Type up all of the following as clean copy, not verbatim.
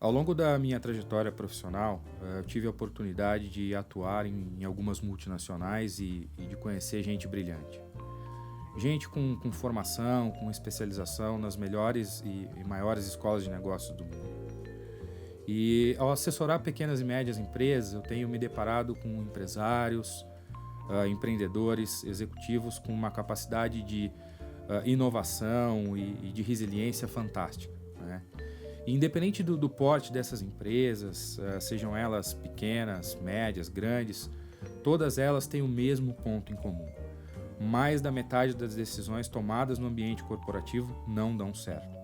Ao longo da minha trajetória profissional, eu tive a oportunidade de atuar em algumas multinacionais e de conhecer gente brilhante. Gente com formação, com especialização nas melhores e maiores escolas de negócios do mundo. E ao assessorar pequenas e médias empresas, eu tenho me deparado com empresários, empreendedores, executivos com uma capacidade de inovação e de resiliência fantástica, né? E independente do porte dessas empresas, sejam elas pequenas, médias, grandes, todas elas têm o mesmo ponto em comum. Mais da metade das decisões tomadas no ambiente corporativo não dão certo.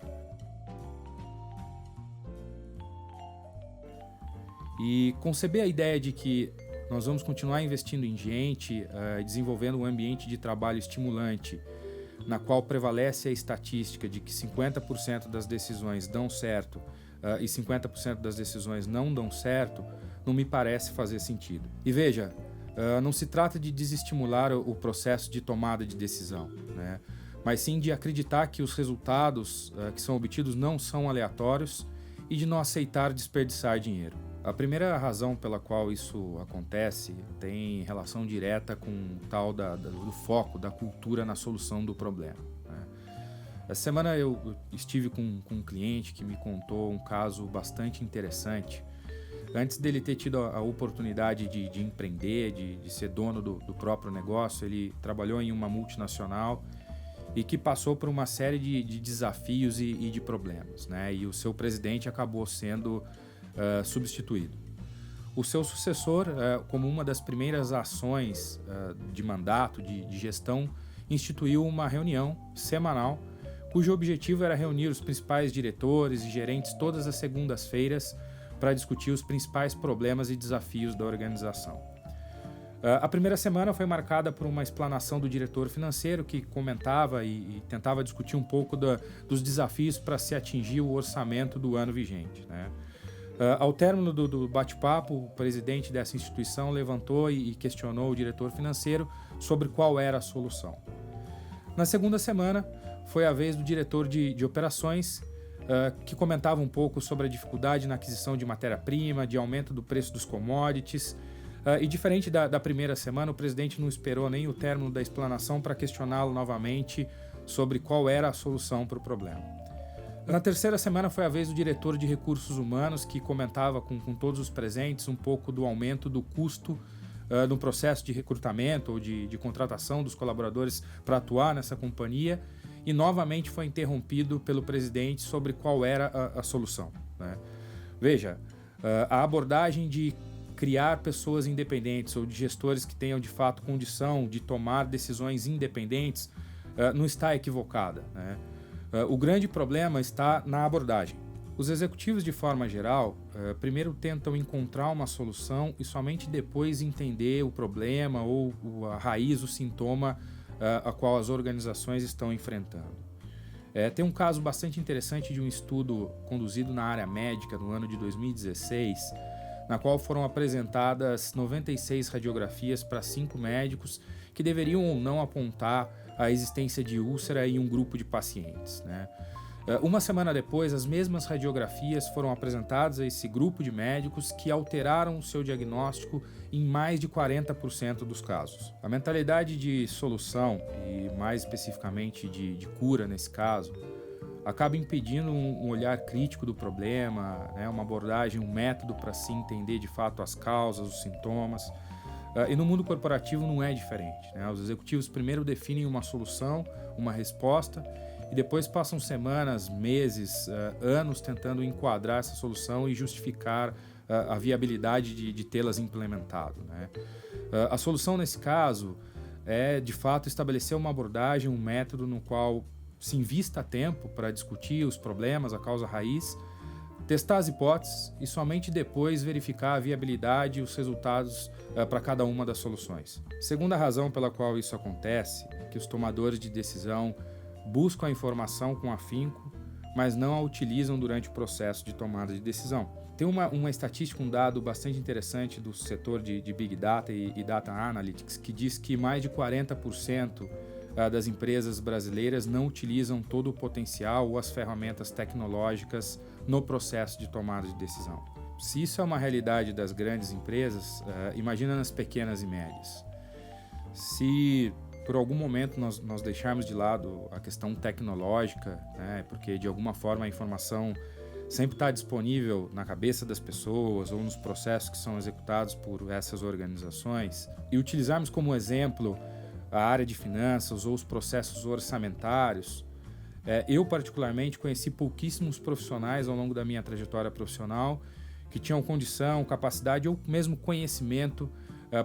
E conceber a ideia de que nós vamos continuar investindo em gente, desenvolvendo um ambiente de trabalho estimulante, na qual prevalece a estatística de que 50% das decisões dão certo e 50% das decisões não dão certo, não me parece fazer sentido. E veja, não se trata de desestimular o processo de tomada de decisão, né? Mas sim de acreditar que os resultados que são obtidos não são aleatórios e de não aceitar desperdiçar dinheiro. A primeira razão pela qual isso acontece tem relação direta com o tal do foco da cultura na solução do problema, né? Essa semana eu estive com um cliente que me contou um caso bastante interessante. Antes dele ter tido a oportunidade de empreender, de ser dono do próprio negócio, ele trabalhou em uma multinacional e que passou por uma série de desafios e de problemas, né? E o seu presidente acabou sendo substituído. O seu sucessor, como uma das primeiras ações de mandato, de gestão, instituiu uma reunião semanal cujo objetivo era reunir os principais diretores e gerentes todas as segundas-feiras para discutir os principais problemas e desafios da organização. A primeira semana foi marcada por uma explanação do diretor financeiro que comentava e tentava discutir um pouco dos desafios para se atingir o orçamento do ano vigente, né? Ao término do bate-papo, o presidente dessa instituição levantou e questionou o diretor financeiro sobre qual era a solução. Na segunda semana, foi a vez do diretor de operações, que comentava um pouco sobre a dificuldade na aquisição de matéria-prima, de aumento do preço dos commodities. E diferente da primeira semana, o presidente não esperou nem o término da explanação para questioná-lo novamente sobre qual era a solução para o problema. Na terceira semana foi a vez do diretor de recursos humanos, que comentava com todos os presentes um pouco do aumento do custo no processo de recrutamento ou de contratação dos colaboradores para atuar nessa companhia, e novamente foi interrompido pelo presidente sobre qual era a solução, né? Veja, a abordagem de criar pessoas independentes ou de gestores que tenham de fato condição de tomar decisões independentes não está equivocada, né? O grande problema está na abordagem. Os executivos, de forma geral, primeiro tentam encontrar uma solução e somente depois entender o problema ou a raiz, o sintoma a qual as organizações estão enfrentando. Tem um caso bastante interessante de um estudo conduzido na área médica no ano de 2016, na qual foram apresentadas 96 radiografias para 5 médicos que deveriam ou não apontar a existência de úlcera em um grupo de pacientes, né? Uma semana depois, as mesmas radiografias foram apresentadas a esse grupo de médicos que alteraram o seu diagnóstico em mais de 40% dos casos. A mentalidade de solução, e mais especificamente de cura nesse caso, acaba impedindo um olhar crítico do problema, né, uma abordagem, um método para se entender de fato as causas, os sintomas. E no mundo corporativo não é diferente, né? Os executivos primeiro definem uma solução, uma resposta, e depois passam semanas, meses, anos tentando enquadrar essa solução e justificar a viabilidade de tê-las implementado, né? A solução nesse caso é, de fato, estabelecer uma abordagem, um método no qual se invista tempo para discutir os problemas, a causa raiz, testar as hipóteses e somente depois verificar a viabilidade e os resultados para cada uma das soluções. Segunda razão pela qual isso acontece é que os tomadores de decisão buscam a informação com afinco, mas não a utilizam durante o processo de tomada de decisão. Tem uma estatística, um dado bastante interessante do setor de Big Data e Data Analytics, que diz que mais de 40% das empresas brasileiras não utilizam todo o potencial ou as ferramentas tecnológicas no processo de tomada de decisão. Se isso é uma realidade das grandes empresas, imagina nas pequenas e médias. Se por algum momento nós deixarmos de lado a questão tecnológica, né, porque de alguma forma a informação sempre está disponível na cabeça das pessoas ou nos processos que são executados por essas organizações, e utilizarmos como exemplo a área de finanças ou os processos orçamentários, eu particularmente conheci pouquíssimos profissionais ao longo da minha trajetória profissional que tinham condição, capacidade ou mesmo conhecimento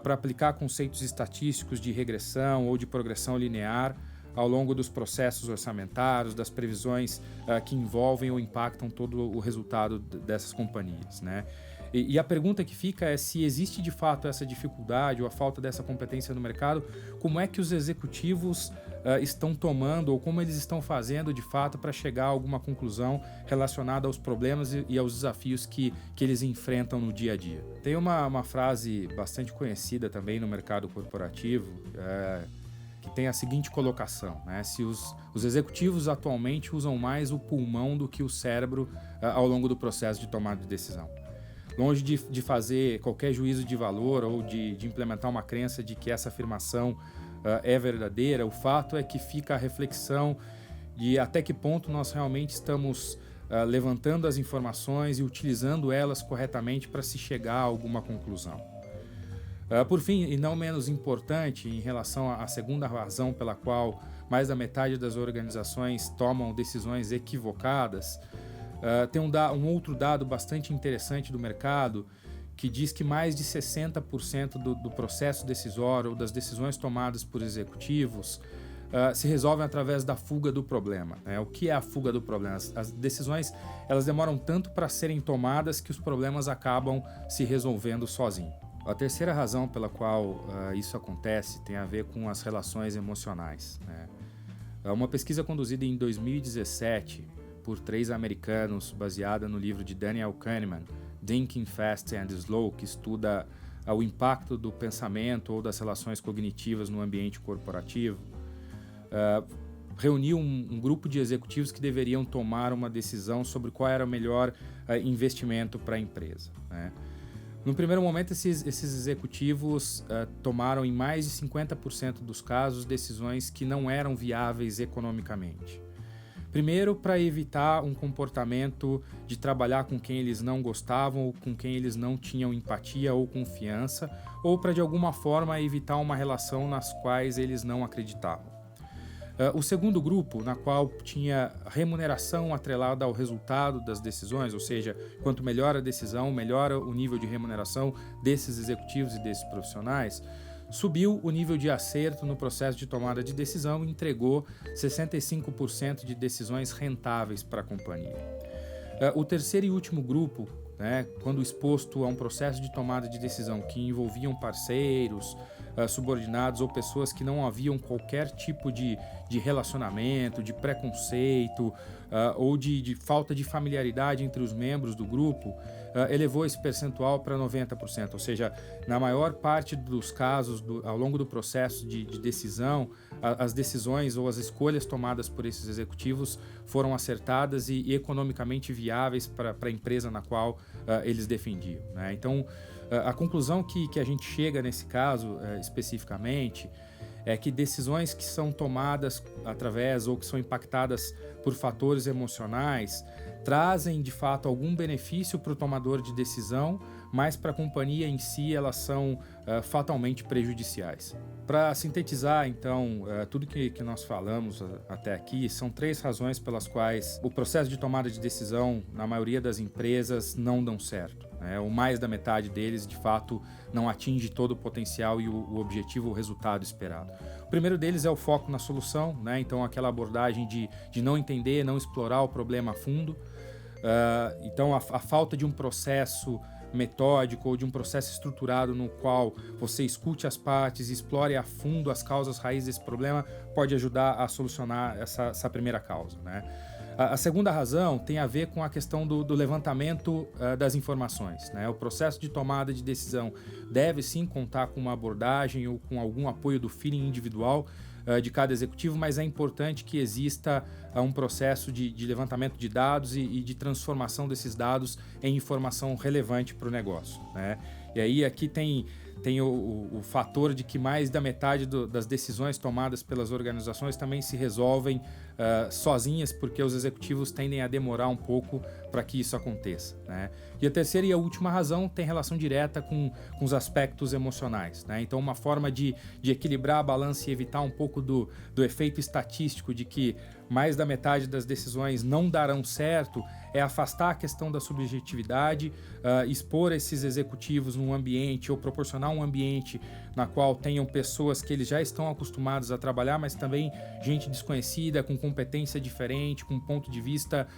para aplicar conceitos estatísticos de regressão ou de progressão linear ao longo dos processos orçamentários, das previsões que envolvem ou impactam todo o resultado dessas companhias, né? E a pergunta que fica é se existe de fato essa dificuldade ou a falta dessa competência no mercado, como é que os executivos estão tomando ou como eles estão fazendo de fato para chegar a alguma conclusão relacionada aos problemas e aos desafios que eles enfrentam no dia a dia. Tem uma frase bastante conhecida também no mercado corporativo, que tem a seguinte colocação, né? Se os executivos atualmente usam mais o pulmão do que o cérebro ao longo do processo de tomada de decisão. Longe de fazer qualquer juízo de valor ou de implementar uma crença de que essa afirmação é verdadeira, o fato é que fica a reflexão de até que ponto nós realmente estamos levantando as informações e utilizando elas corretamente para se chegar a alguma conclusão. Por fim, e não menos importante, em relação à segunda razão pela qual mais da metade das organizações tomam decisões equivocadas, tem um outro dado bastante interessante do mercado que diz que mais de 60% do processo decisório ou das decisões tomadas por executivos se resolvem através da fuga do problema, né? O que é a fuga do problema? As decisões elas demoram tanto para serem tomadas que os problemas acabam se resolvendo sozinhos. A terceira razão pela qual isso acontece tem a ver com as relações emocionais, né? Uma pesquisa conduzida em 2017 por 3 americanos, baseada no livro de Daniel Kahneman, Thinking Fast and Slow, que estuda o impacto do pensamento ou das relações cognitivas no ambiente corporativo, reuniu um grupo de executivos que deveriam tomar uma decisão sobre qual era o melhor investimento para a empresa, né? No primeiro momento, esses executivos tomaram, em mais de 50% dos casos, decisões que não eram viáveis economicamente. Primeiro, para evitar um comportamento de trabalhar com quem eles não gostavam ou com quem eles não tinham empatia ou confiança, ou para, de alguma forma, evitar uma relação nas quais eles não acreditavam. O segundo grupo, na qual tinha remuneração atrelada ao resultado das decisões, ou seja, quanto melhor a decisão, melhor o nível de remuneração desses executivos e desses profissionais, subiu o nível de acerto no processo de tomada de decisão e entregou 65% de decisões rentáveis para a companhia. O terceiro e último grupo, né, quando exposto a um processo de tomada de decisão que envolviam parceiros, subordinados ou pessoas que não haviam qualquer tipo de relacionamento, de preconceito ou de falta de familiaridade entre os membros do grupo, elevou esse percentual para 90%, ou seja, na maior parte dos casos, ao longo do processo de decisão, as decisões ou as escolhas tomadas por esses executivos foram acertadas e economicamente viáveis para a empresa na qual eles defendiam, né? Então, a conclusão que a gente chega nesse caso especificamente é que decisões que são tomadas através ou que são impactadas por fatores emocionais trazem de fato algum benefício para o tomador de decisão, mas para a companhia em si elas são fatalmente prejudiciais. Para sintetizar, então, tudo que nós falamos até aqui, são 3 razões pelas quais o processo de tomada de decisão, na maioria das empresas, não dão certo, né? Ou mais da metade deles, de fato, não atinge todo o potencial e o objetivo, o resultado esperado. O primeiro deles é o foco na solução, né? Então, aquela abordagem de não entender, não explorar o problema a fundo. Então, a falta de um processo metódico ou de um processo estruturado no qual você escute as partes e explore a fundo as causas raízes desse problema pode ajudar a solucionar essa primeira causa, né? A segunda razão tem a ver com a questão do levantamento das informações, né? O processo de tomada de decisão deve sim contar com uma abordagem ou com algum apoio do feeling individual de cada executivo, mas é importante que exista um processo de levantamento de dados e de transformação desses dados em informação relevante para o negócio, né? E aí aqui tem o fator de que mais da metade das decisões tomadas pelas organizações também se resolvem sozinhas, porque os executivos tendem a demorar um pouco para que isso aconteça, né? E a terceira e a última razão tem relação direta com os aspectos emocionais, né? Então, uma forma de equilibrar a balança e evitar um pouco do efeito estatístico de que mais da metade das decisões não darão certo é afastar a questão da subjetividade, expor esses executivos num ambiente ou proporcionar um ambiente na qual tenham pessoas que eles já estão acostumados a trabalhar, mas também gente desconhecida, com competência diferente, com um ponto de vista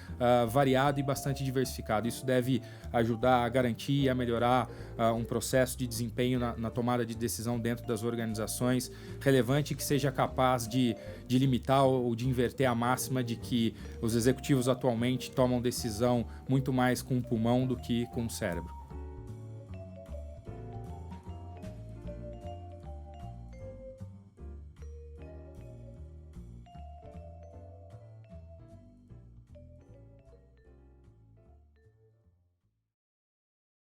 variado e bastante diversificado. Isso deve ajudar a garantir e a melhorar um processo de desempenho na tomada de decisão dentro das organizações relevante, que seja capaz de limitar ou de inverter a máxima de que os executivos atualmente tomam decisão muito mais com o pulmão do que com o cérebro.